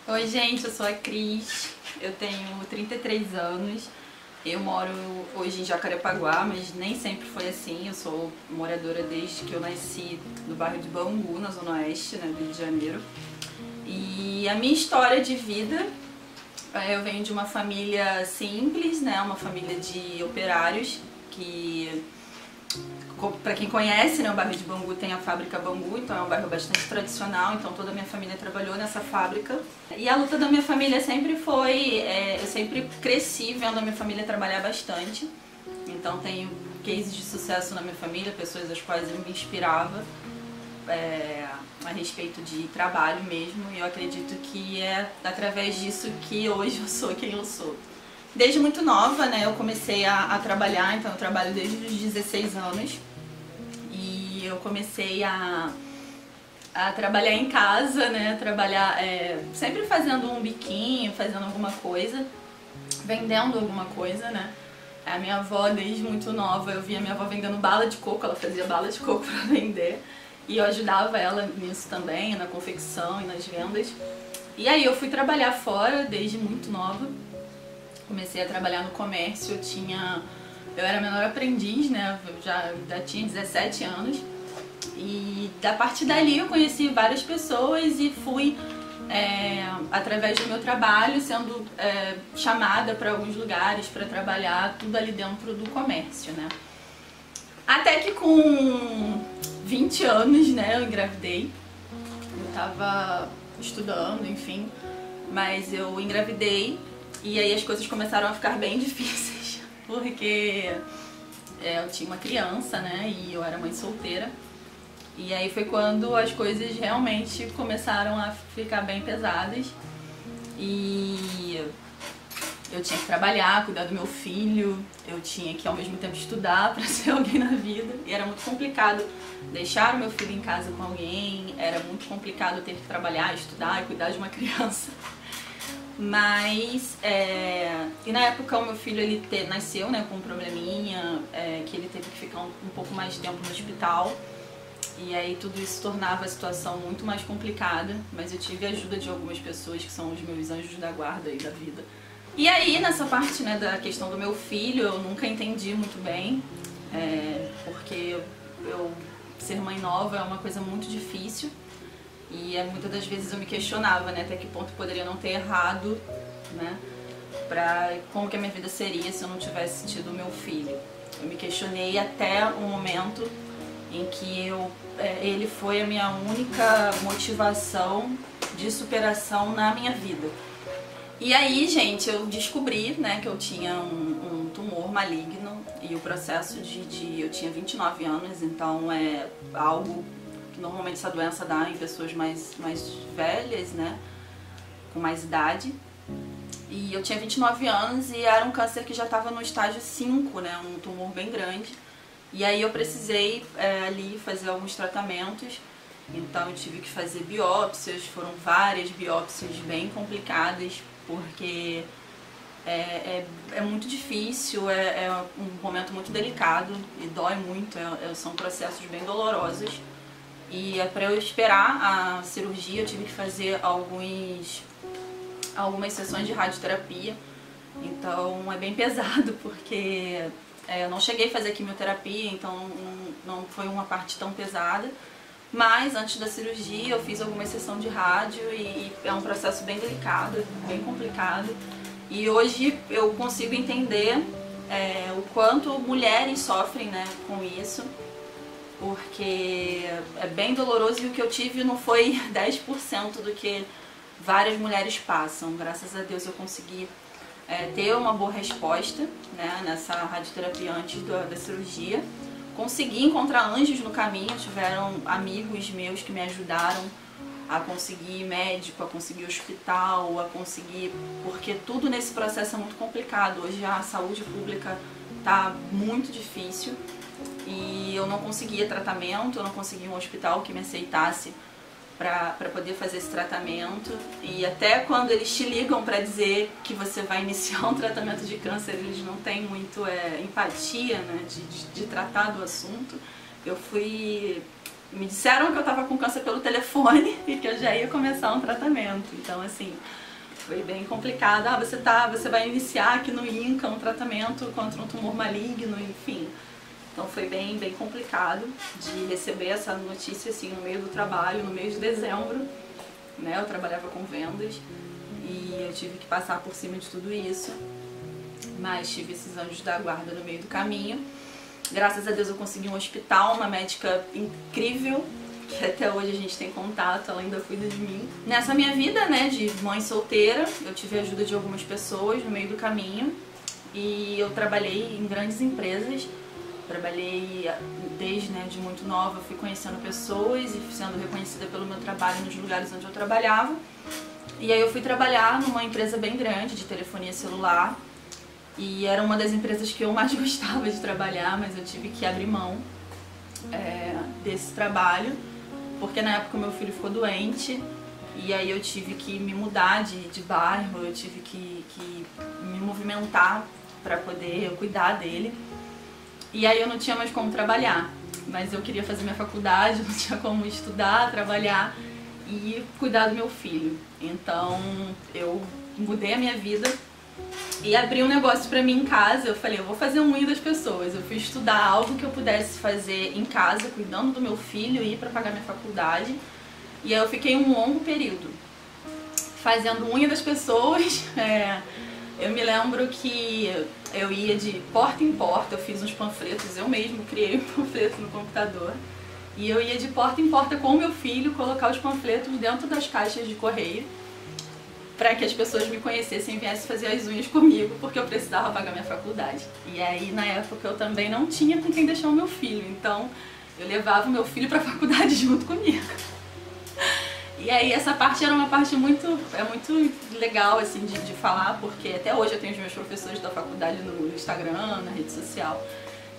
Oi gente, eu sou a Cris, eu tenho 33 anos, eu moro hoje em Jacarepaguá, mas nem sempre foi assim. Eu sou moradora desde que eu nasci no bairro de Bangu, na zona oeste, né, do Rio de Janeiro. E a minha história de vida, eu venho de uma família simples, né, uma família de operários que... Pra quem conhece, né, o bairro de Bangu tem a fábrica Bangu, então é um bairro bastante tradicional, então toda a minha família trabalhou nessa fábrica. E a luta da minha família sempre foi, eu sempre cresci vendo a minha família trabalhar bastante, então tenho cases de sucesso na minha família, pessoas às quais eu me inspirava a respeito de trabalho mesmo, e eu acredito que é através disso que hoje eu sou quem eu sou. Desde muito nova, né, eu comecei a trabalhar, então eu trabalho desde os 16 anos. E eu comecei a trabalhar em casa, né, trabalhar sempre fazendo um biquinho, fazendo alguma coisa, vendendo alguma coisa, né. A minha avó, desde muito nova, eu via minha avó vendendo bala de coco, ela fazia bala de coco para vender. E eu ajudava ela nisso também, na confecção e nas vendas. E aí eu fui trabalhar fora desde muito nova. Comecei a trabalhar no comércio, eu era menor aprendiz, né, eu já tinha 17 anos. E a partir dali eu conheci várias pessoas e fui, através do meu trabalho, sendo chamada para alguns lugares para trabalhar, tudo ali dentro do comércio, né. Até que com 20 anos, né, eu engravidei. Eu tava estudando, enfim, mas eu engravidei. E aí as coisas começaram a ficar bem difíceis, porque eu tinha uma criança, né, e eu era mãe solteira. E aí foi quando as coisas realmente começaram a ficar bem pesadas. E eu tinha que trabalhar, cuidar do meu filho, eu tinha que ao mesmo tempo estudar para ser alguém na vida. E era muito complicado deixar o meu filho em casa com alguém, era muito complicado ter que trabalhar, estudar e cuidar de uma criança. Mas, e na época o meu filho nasceu, né, com um probleminha, que ele teve que ficar um pouco mais de tempo no hospital. E aí tudo isso tornava a situação muito mais complicada, mas eu tive a ajuda de algumas pessoas que são os meus anjos da guarda aí da vida. E aí nessa parte, né, da questão do meu filho, eu nunca entendi muito bem, porque ser mãe nova é uma coisa muito difícil. E muitas das vezes eu me questionava, né, até que ponto poderia não ter errado, né, como que a minha vida seria se eu não tivesse tido meu filho. Eu me questionei até o momento em que ele foi a minha única motivação de superação na minha vida. E aí, gente, eu descobri, né, que eu tinha um tumor maligno e o processo eu tinha 29 anos, então é algo... Normalmente essa doença dá em pessoas mais velhas, né, com mais idade. E eu tinha 29 anos e era um câncer que já estava no estágio 5, né, um tumor bem grande. E aí eu precisei ali fazer alguns tratamentos, então eu tive que fazer biópsias, foram várias biópsias bem complicadas, porque é muito difícil, é um momento muito delicado e dói muito, são processos bem dolorosos. E para eu esperar a cirurgia eu tive que fazer algumas sessões de radioterapia. Então é bem pesado, porque eu não cheguei a fazer quimioterapia, então não foi uma parte tão pesada. Mas antes da cirurgia eu fiz algumas sessões de rádio e é um processo bem delicado, bem complicado. E hoje eu consigo entender o quanto mulheres sofrem, né, com isso. Porque é bem doloroso e o que eu tive não foi 10% do que várias mulheres passam. Graças a Deus eu consegui ter uma boa resposta, né, nessa radioterapia antes da cirurgia. Consegui encontrar anjos no caminho, tiveram amigos meus que me ajudaram a conseguir médico, a conseguir hospital, a conseguir... Porque tudo nesse processo é muito complicado. Hoje a saúde pública está muito difícil. E eu não conseguia tratamento, eu não conseguia um hospital que me aceitasse para poder fazer esse tratamento, e até quando eles te ligam para dizer que você vai iniciar um tratamento de câncer, eles não têm muito empatia, né, de tratar do assunto. Me disseram que eu estava com câncer pelo telefone e que eu já ia começar um tratamento, então assim, foi bem complicado. Você vai iniciar aqui no INCA um tratamento contra um tumor maligno, enfim. Então foi bem complicado de receber essa notícia assim no meio do trabalho, no mês de dezembro, né? Eu trabalhava com vendas e eu tive que passar por cima de tudo isso, mas tive esses anjos da guarda no meio do caminho. Graças a Deus eu consegui um hospital, uma médica incrível, que até hoje a gente tem contato, ela ainda cuida de mim. Nessa minha vida, né, de mãe solteira, eu tive a ajuda de algumas pessoas no meio do caminho e eu trabalhei em grandes empresas. Trabalhei desde de muito nova, fui conhecendo pessoas e sendo reconhecida pelo meu trabalho nos lugares onde eu trabalhava. E aí eu fui trabalhar numa empresa bem grande de telefonia celular e era uma das empresas que eu mais gostava de trabalhar, mas eu tive que abrir mão desse trabalho, porque na época meu filho ficou doente e aí eu tive que me mudar de bairro, eu tive que me movimentar para poder cuidar dele. E aí eu não tinha mais como trabalhar, mas eu queria fazer minha faculdade, não tinha como estudar, trabalhar e cuidar do meu filho. Então eu mudei a minha vida e abri um negócio pra mim em casa. Eu falei, eu vou fazer um unha das pessoas. Eu fui estudar algo que eu pudesse fazer em casa, cuidando do meu filho e ir pra pagar minha faculdade. E aí eu fiquei um longo período fazendo unha das pessoas. Eu me lembro que eu ia de porta em porta, eu fiz uns panfletos, eu mesmo criei um panfleto no computador. E eu ia de porta em porta com o meu filho colocar os panfletos dentro das caixas de correio para que as pessoas me conhecessem e viessem fazer as unhas comigo, porque eu precisava pagar minha faculdade. E aí na época eu também não tinha com quem deixar o meu filho, então eu levava o meu filho para a faculdade junto comigo. E aí essa parte era uma parte muito legal assim de falar, porque até hoje eu tenho os meus professores da faculdade no Instagram, na rede social.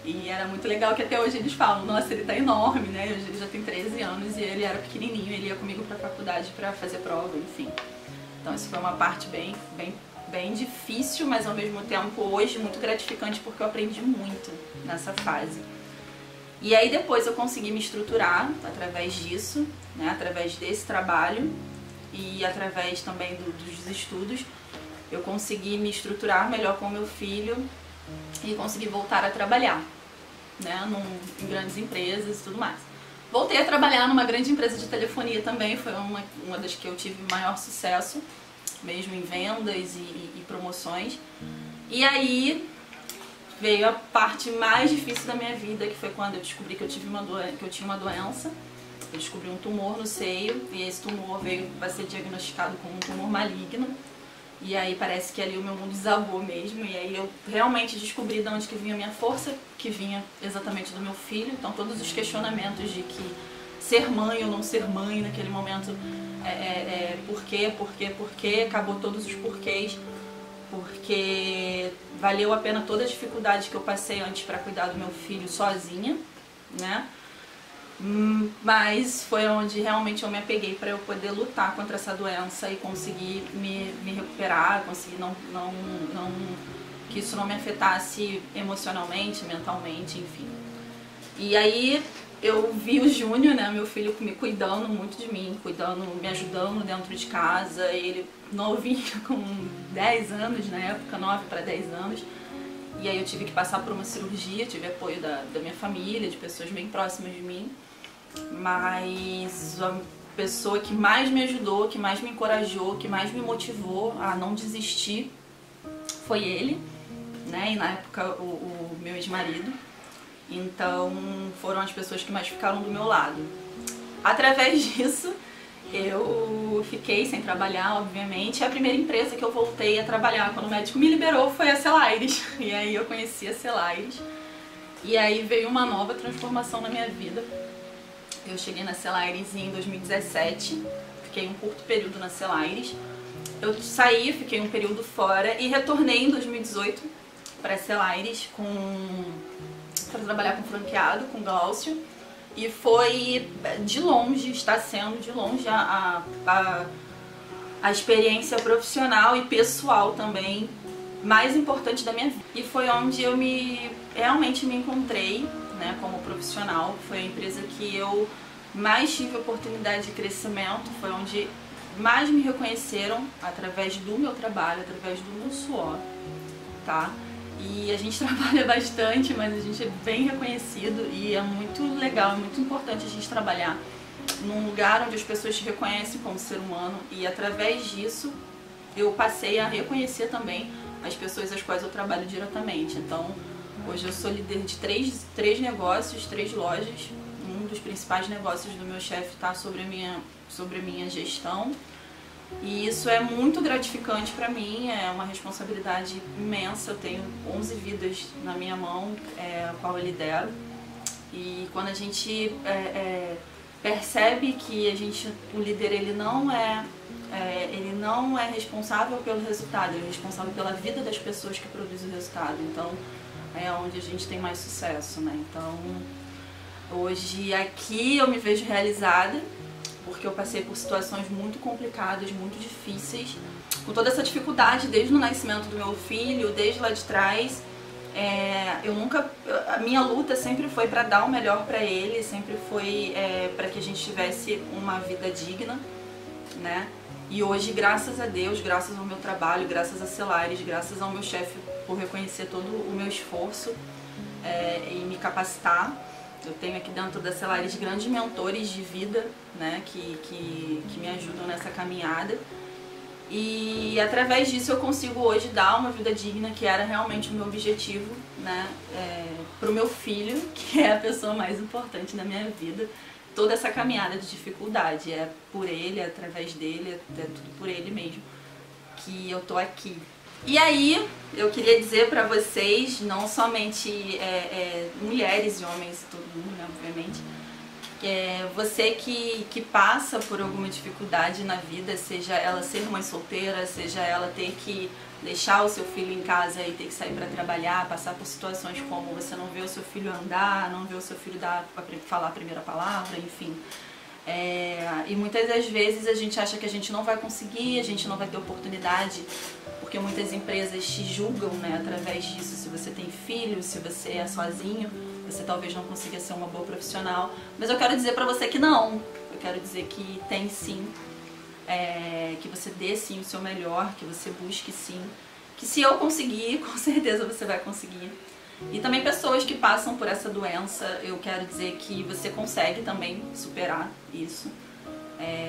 E era muito legal que até hoje eles falam, nossa, ele tá enorme, né? Hoje ele já tem 13 anos e ele era pequenininho, ele ia comigo pra faculdade pra fazer prova, enfim. Então isso foi uma parte bem difícil, mas ao mesmo tempo hoje muito gratificante, porque eu aprendi muito nessa fase. E aí depois eu consegui me estruturar através disso, né, através desse trabalho e através também dos estudos. Eu consegui me estruturar melhor com o meu filho e consegui voltar a trabalhar, né, em grandes empresas e tudo mais. Voltei a trabalhar numa grande empresa de telefonia também, foi uma das que eu tive maior sucesso, mesmo em vendas e promoções. E aí veio a parte mais difícil da minha vida, que foi quando eu descobri que eu tinha uma doença. Eu descobri um tumor no seio e esse tumor veio a ser diagnosticado como um tumor maligno. E aí parece que ali o meu mundo desabou mesmo, e aí eu realmente descobri de onde que vinha a minha força, que vinha exatamente do meu filho. Então todos os questionamentos de que ser mãe ou não ser mãe naquele momento, por quê, acabou todos os porquês, porque valeu a pena toda a dificuldade que eu passei antes para cuidar do meu filho sozinha, né? Mas foi onde realmente eu me apeguei para eu poder lutar contra essa doença e conseguir me recuperar, conseguir que isso não me afetasse emocionalmente, mentalmente, enfim. E aí eu vi o Júnior, né, meu filho, me cuidando muito de mim, me ajudando dentro de casa. Ele novinho, com 10 anos na época, 9 para 10 anos. E aí eu tive que passar por uma cirurgia, tive apoio da minha família, de pessoas bem próximas de mim. Mas a pessoa que mais me ajudou, que mais me encorajou, que mais me motivou a não desistir foi ele, né? E na época o meu ex-marido. Então foram as pessoas que mais ficaram do meu lado. Através disso eu fiquei sem trabalhar, obviamente. A primeira empresa que eu voltei a trabalhar quando o médico me liberou foi a Celaires. E aí eu conheci a Celaires. E aí veio uma nova transformação na minha vida. Eu cheguei na Celaires em 2017, fiquei um curto período na Celaires. Eu saí, fiquei um período fora e retornei em 2018 para a Celaires para trabalhar com franqueado, com Glaucio. E foi de longe, está sendo de longe a experiência profissional e pessoal também mais importante da minha vida. E foi onde eu realmente me encontrei, né, como profissional. Foi a empresa que eu mais tive oportunidade de crescimento, foi onde mais me reconheceram através do meu trabalho, através do meu suor, tá? E a gente trabalha bastante, mas a gente é bem reconhecido e é muito legal, é muito importante a gente trabalhar num lugar onde as pessoas te reconhecem como ser humano, e através disso eu passei a reconhecer também as pessoas às quais eu trabalho diretamente. Então, hoje eu sou líder de três negócios, 3 lojas. Um dos principais negócios do meu chefe está sobre a minha gestão. E isso é muito gratificante para mim, é uma responsabilidade imensa. Eu tenho 11 vidas na minha mão, a qual eu lidero. E quando a gente percebe que o líder ele não é responsável pelo resultado, ele é responsável pela vida das pessoas que produzem o resultado. Então é onde a gente tem mais sucesso, né? Então hoje aqui eu me vejo realizada, porque eu passei por situações muito complicadas, muito difíceis, com toda essa dificuldade desde o nascimento do meu filho, desde lá de trás. A minha luta sempre foi para dar o melhor para ele, sempre foi para que a gente tivesse uma vida digna, né? E hoje, graças a Deus, graças ao meu trabalho, graças a Celares, graças ao meu chefe por reconhecer todo o meu esforço e me capacitar, eu tenho aqui dentro da Celares grandes mentores de vida, né, que me ajudam nessa caminhada. E através disso eu consigo hoje dar uma vida digna, que era realmente o meu objetivo, né, para o meu filho, que é a pessoa mais importante da minha vida. Toda essa caminhada de dificuldade é por ele, é através dele, é tudo por ele mesmo que eu tô aqui. E aí eu queria dizer pra vocês, não somente mulheres e homens, todo mundo, né, obviamente, você que passa por alguma dificuldade na vida, seja ela ser mãe solteira, seja ela ter que deixar o seu filho em casa e ter que sair para trabalhar, passar por situações como você não vê o seu filho andar, não vê o seu filho falar a primeira palavra, enfim. E muitas das vezes a gente acha que a gente não vai conseguir, a gente não vai ter oportunidade, porque muitas empresas te julgam, né, através disso. Se você tem filho, se você é sozinho, você talvez não consiga ser uma boa profissional. Mas eu quero dizer pra você que não. Eu quero dizer que tem sim, que você dê sim o seu melhor, que você busque sim. Que se eu conseguir, com certeza você vai conseguir. E também pessoas que passam por essa doença, eu quero dizer que você consegue também superar isso.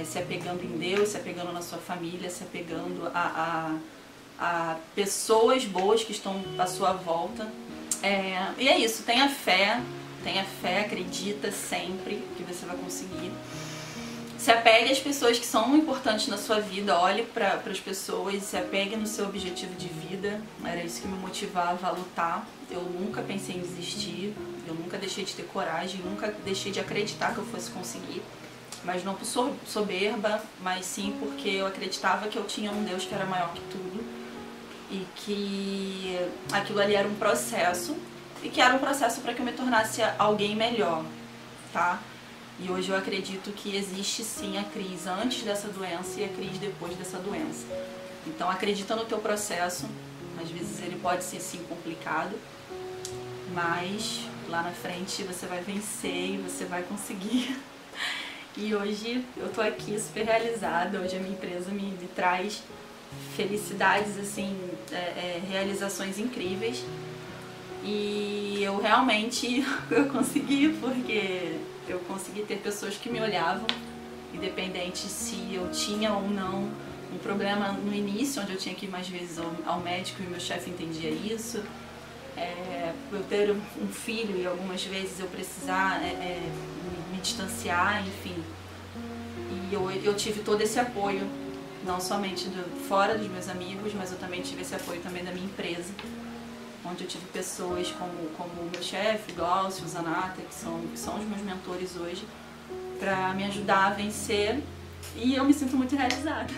Se apegando em Deus, se apegando na sua família, se apegando a pessoas boas que estão à sua volta. E é isso, tenha fé, acredita sempre que você vai conseguir. Se apegue às pessoas que são importantes na sua vida, olhe para as pessoas, se apegue no seu objetivo de vida. Era isso que me motivava a lutar. Eu nunca pensei em desistir, eu nunca deixei de ter coragem, nunca deixei de acreditar que eu fosse conseguir. Mas não por soberba, mas sim porque eu acreditava que eu tinha um Deus que era maior que tudo. E que aquilo ali era um processo, e que era um processo para que eu me tornasse alguém melhor, tá? E hoje eu acredito que existe sim a crise antes dessa doença e a crise depois dessa doença. Então acredita no teu processo, às vezes ele pode ser sim complicado, mas lá na frente você vai vencer e você vai conseguir. E hoje eu tô aqui super realizada, hoje a minha empresa me traz felicidades, assim, realizações incríveis. E eu realmente consegui, porque eu consegui ter pessoas que me olhavam, independente se eu tinha ou não um problema no início, onde eu tinha que ir mais vezes ao médico e meu chefe entendia isso. Eu ter um filho e algumas vezes eu precisar me distanciar, enfim. E eu tive todo esse apoio, não somente fora dos meus amigos, mas eu também tive esse apoio também da minha empresa, onde eu tive pessoas como o meu chefe, Glaucio, Zanata, que são os meus mentores hoje, para me ajudar a vencer, e eu me sinto muito realizada.